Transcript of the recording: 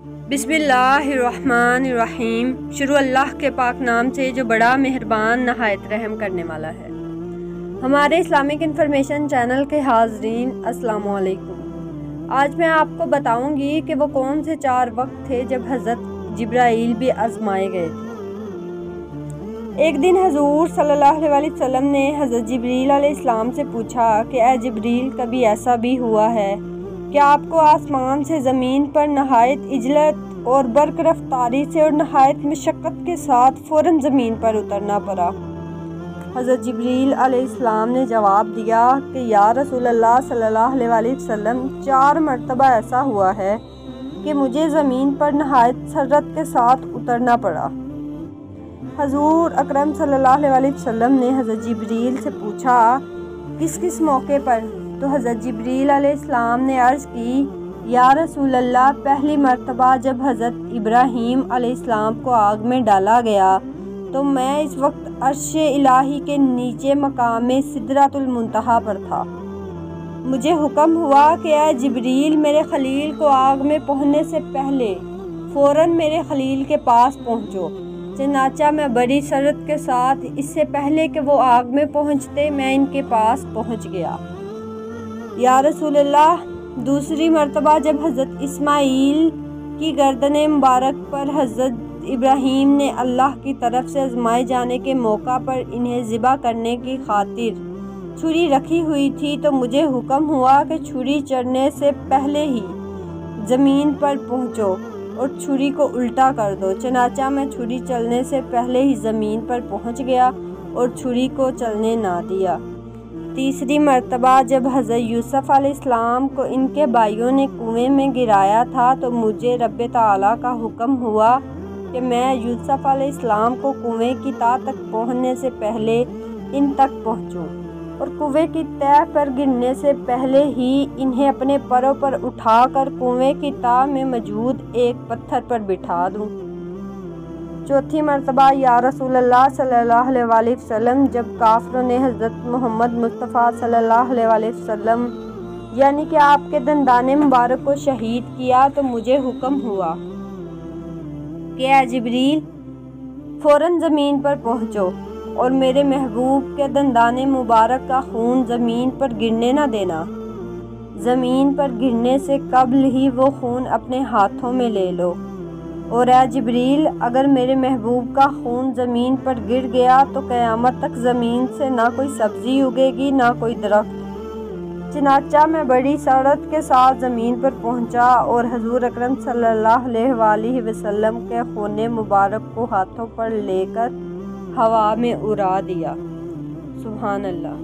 بسم اللہ الرحمن الرحیم۔ شروع اللہ کے پاک نام سے جو بڑا مہربان نہایت رحم کرنے والا ہے۔ ہمارے اسلامک انفارمیشن چینل کے حاضرین السلام علیکم۔ آج میں آپ کو بتاؤں گی کہ وہ کون سے 4 وقت تھے جب حضرت جبرائیل بھی آزمائے گئے تھے۔ ایک دن حضور صلی اللہ علیہ وسلم نے حضرت جبرائیل علیہ السلام سے پوچھا کہ اے جبرائیل، کبھی ایسا بھی ہوا ہے کہ آپ کو آسمان سے زمین پر نہایت عجلت اور برق رفتاری سے اور نہایت مشقت کے ساتھ فوراً زمین پر اترنا پڑا؟ حضرت جبرائیل علیہ السلام نے جواب دیا کہ یا رسول اللہ صلی اللہ علیہ وسلم، 4 مرتبہ ایسا ہوا ہے کہ مجھے زمین پر نہایت سرعت کے ساتھ اترنا پڑا۔ حضور اکرم صلی اللہ علیہ وسلم نے حضرت جبرائیل سے پوچھا کس کس موقع پر؟ تو حضرت جبرائیل علیہ السلام نے عرض کی، یا رسول اللہ، پہلی مرتبہ جب حضرت ابراہیم علیہ السلام کو آگ میں ڈالا گیا تو میں اس وقت عرش الہی کے نیچے مقام سدرۃ المنتہا پر تھا۔ مجھے حکم ہوا کہ اے جبرائیل، میرے خلیل کو آگ میں پہنچنے سے پہلے فوراً میرے خلیل کے پاس پہنچو۔ چنانچہ میں بڑی سرعت کے ساتھ اس سے پہلے کہ وہ آگ میں پہنچتے میں ان کے پاس پہنچ گیا۔ یا رسول اللہ، دوسری مرتبہ جب حضرت اسماعیل کی گردن مبارک پر حضرت ابراہیم نے اللہ کی طرف سے آزمائے جانے کے موقع پر انہیں ذبح کرنے کی خاطر چھری رکھی ہوئی تھی تو مجھے حکم ہوا کہ چھری چڑھنے سے پہلے ہی زمین پر پہنچو اور چھری کو الٹا کر دو۔ چنانچہ میں چھری چلنے سے پہلے ہی زمین پر پہنچ گیا اور چھری کو چلنے نہ دیا۔ تیسری مرتبہ جب حضرت یوسف علیہ السلام کو ان کے بھائیوں نے کنویں میں گرایا تھا تو مجھے رب تعالیٰ کا حکم ہوا کہ میں یوسف علیہ السلام کو کنویں کی تہ تک پہنچنے سے پہلے ان تک پہنچوں اور کنویں کی تہ پر گرنے سے پہلے ہی انہیں اپنے پروں پر اٹھا کر کنویں کی تہ میں موجود ایک پتھر پر بٹھا دوں۔ چوتھی مرتبہ یا رسول اللہ صلی اللہ علیہ وسلم، جب کافروں نے حضرت محمد مصطفیٰ صلی اللہ علیہ وسلم یعنی کہ آپ کے دندان مبارک کو شہید کیا تو مجھے حکم ہوا کہ اے جبرائیل، فوراً زمین پر پہنچو اور میرے محبوب کے دندان مبارک کا خون زمین پر گرنے نہ دینا۔ زمین پر گرنے سے قبل ہی وہ خون اپنے ہاتھوں میں لے لو، اور اے جبرائیل، اگر میرے محبوب کا خون زمین پر گر گیا تو قیامت تک زمین سے نہ کوئی سبزی اگے گی نہ کوئی درخت۔ چنانچہ میں بڑی سرعت کے ساتھ زمین پر پہنچا اور حضور اکرم صلی اللہ علیہ وسلم کے خون مبارک کو ہاتھوں پر لے کر ہوا میں اڑا دیا۔ سبحان اللہ۔